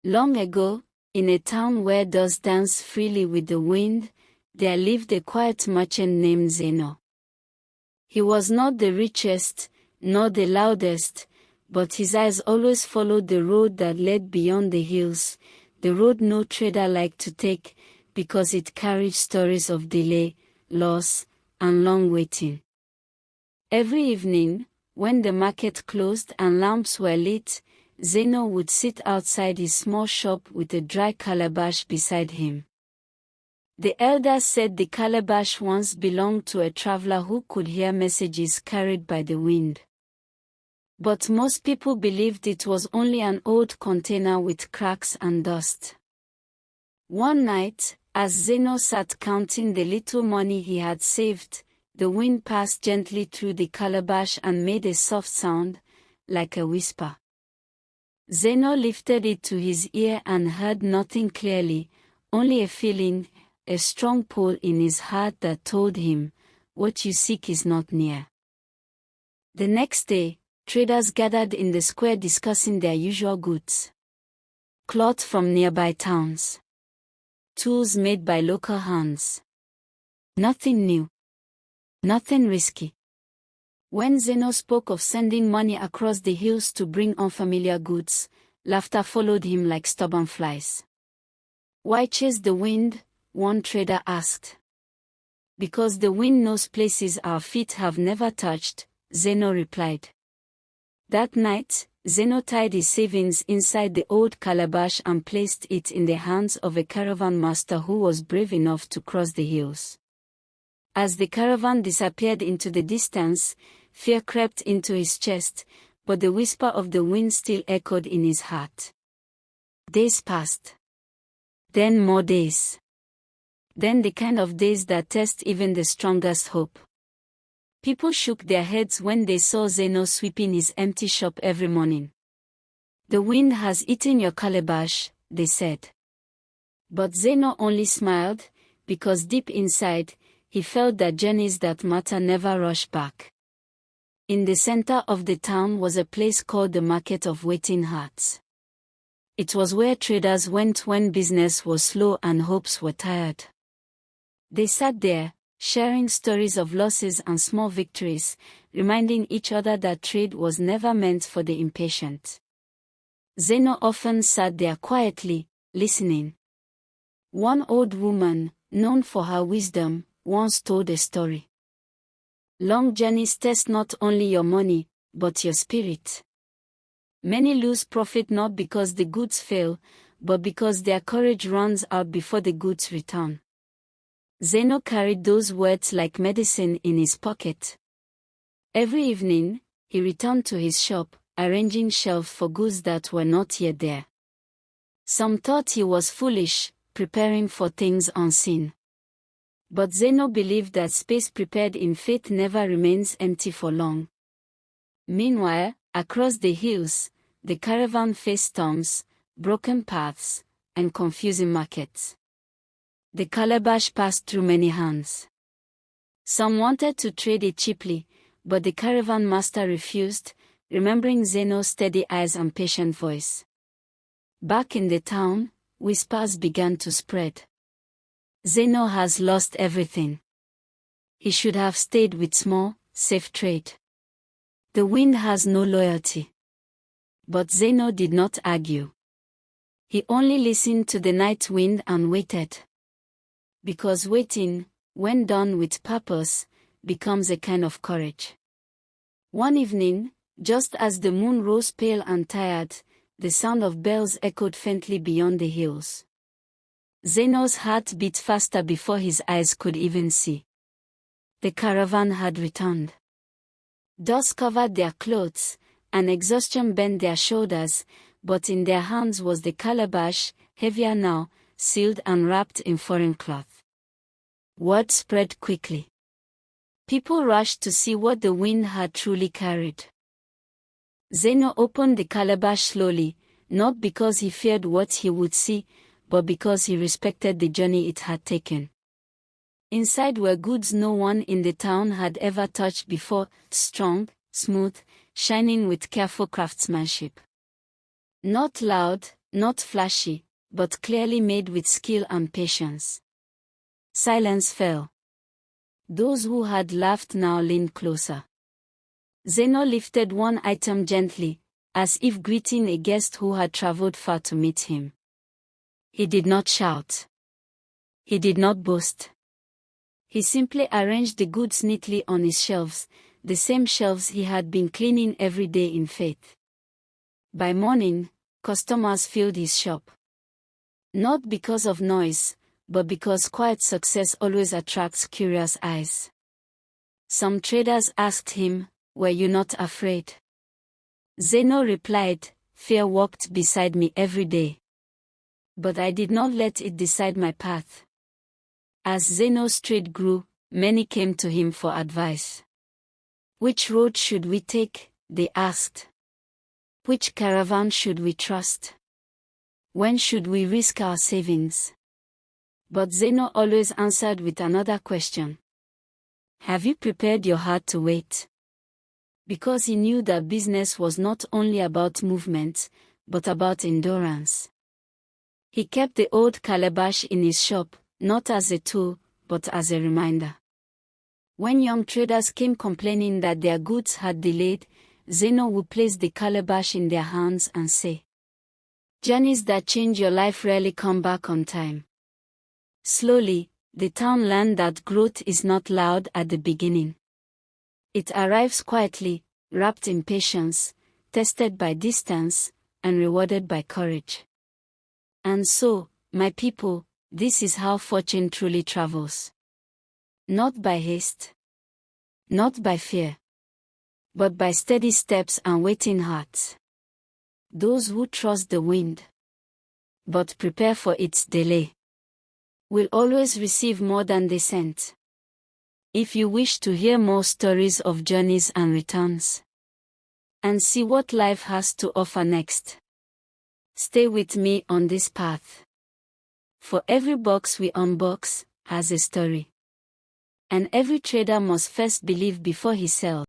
Long ago, in a town where doves dance freely with the wind, there lived a quiet merchant named Zeno. He was not the richest, nor the loudest, but his eyes always followed the road that led beyond the hills, the road no trader liked to take, because it carried stories of delay, loss, and long waiting. Every evening, when the market closed and lamps were lit, Zeno would sit outside his small shop with a dry calabash beside him. The elders said the calabash once belonged to a traveler who could hear messages carried by the wind. But most people believed it was only an old container with cracks and dust. One night, as Zeno sat counting the little money he had saved, the wind passed gently through the calabash and made a soft sound, like a whisper. Zeno lifted it to his ear and heard nothing clearly, only a feeling, a strong pull in his heart that told him, "What you seek is not near." The next day, traders gathered in the square discussing their usual goods. Cloth from nearby towns. Tools made by local hands. Nothing new. Nothing risky. When Zeno spoke of sending money across the hills to bring unfamiliar goods, laughter followed him like stubborn flies. "Why chase the wind?" one trader asked. "Because the wind knows places our feet have never touched," Zeno replied. That night, Zeno tied his savings inside the old calabash and placed it in the hands of a caravan master who was brave enough to cross the hills. As the caravan disappeared into the distance, fear crept into his chest, but the whisper of the wind still echoed in his heart. Days passed. Then more days. Then the kind of days that test even the strongest hope. People shook their heads when they saw Zeno sweeping his empty shop every morning. "The wind has eaten your calabash," they said. But Zeno only smiled, because deep inside, he felt that journeys that matter never rush back. In the center of the town was a place called the Market of Waiting Hearts. It was where traders went when business was slow and hopes were tired. They sat there, sharing stories of losses and small victories, reminding each other that trade was never meant for the impatient. Zeno often sat there quietly, listening. One old woman, known for her wisdom, once told a story. "Long journeys test not only your money, but your spirit. Many lose profit not because the goods fail, but because their courage runs out before the goods return." Zeno carried those words like medicine in his pocket. Every evening, he returned to his shop, arranging shelves for goods that were not yet there. Some thought he was foolish, preparing for things unseen. But Zeno believed that space prepared in faith never remains empty for long. Meanwhile, across the hills, the caravan faced storms, broken paths, and confusing markets. The calabash passed through many hands. Some wanted to trade it cheaply, but the caravan master refused, remembering Zeno's steady eyes and patient voice. Back in the town, whispers began to spread. "Zeno has lost everything. He should have stayed with small, safe trade. The wind has no loyalty." But Zeno did not argue. He only listened to the night wind and waited. Because waiting, when done with purpose, becomes a kind of courage. One evening, just as the moon rose pale and tired, the sound of bells echoed faintly beyond the hills. Zeno's heart beat faster before his eyes could even see. The caravan had returned. Dust covered their clothes, and exhaustion bent their shoulders, but in their hands was the calabash, heavier now, sealed and wrapped in foreign cloth. Word spread quickly. People rushed to see what the wind had truly carried. Zeno opened the calabash slowly, not because he feared what he would see, but because he respected the journey it had taken. Inside were goods no one in the town had ever touched before, strong, smooth, shining with careful craftsmanship. Not loud, Not flashy, but clearly made with skill and patience. Silence fell. Those who had laughed now leaned closer. Zeno lifted one item gently, as if greeting a guest who had traveled far to meet him. He did not shout. He did not boast. He simply arranged the goods neatly on his shelves, the same shelves he had been cleaning every day in faith. By morning, customers filled his shop. Not because of noise, but because quiet success always attracts curious eyes. Some traders asked him, "Were you not afraid?" Zeno replied, "Fear walked beside me every day. But I did not let it decide my path." As Zeno's trade grew, many came to him for advice. "Which road should we take?" they asked. "Which caravan should we trust? When should we risk our savings?" But Zeno always answered with another question. "Have you prepared your heart to wait?" Because he knew that business was not only about movement, but about endurance. He kept the old calabash in his shop, not as a tool, but as a reminder. When young traders came complaining that their goods had delayed, Zeno would place the calabash in their hands and say, "Journeys that change your life rarely come back on time." Slowly, the town learned that growth is not loud at the beginning. It arrives quietly, wrapped in patience, tested by distance, and rewarded by courage. And so, my people, this is how fortune truly travels. Not by haste. Not by fear. But by steady steps and waiting hearts. Those who trust the wind, but prepare for its delay, will always receive more than they sent. If you wish to hear more stories of journeys and returns, and see what life has to offer next, stay with me on this path. For every box we unbox has a story. And every trader must first believe before he sells.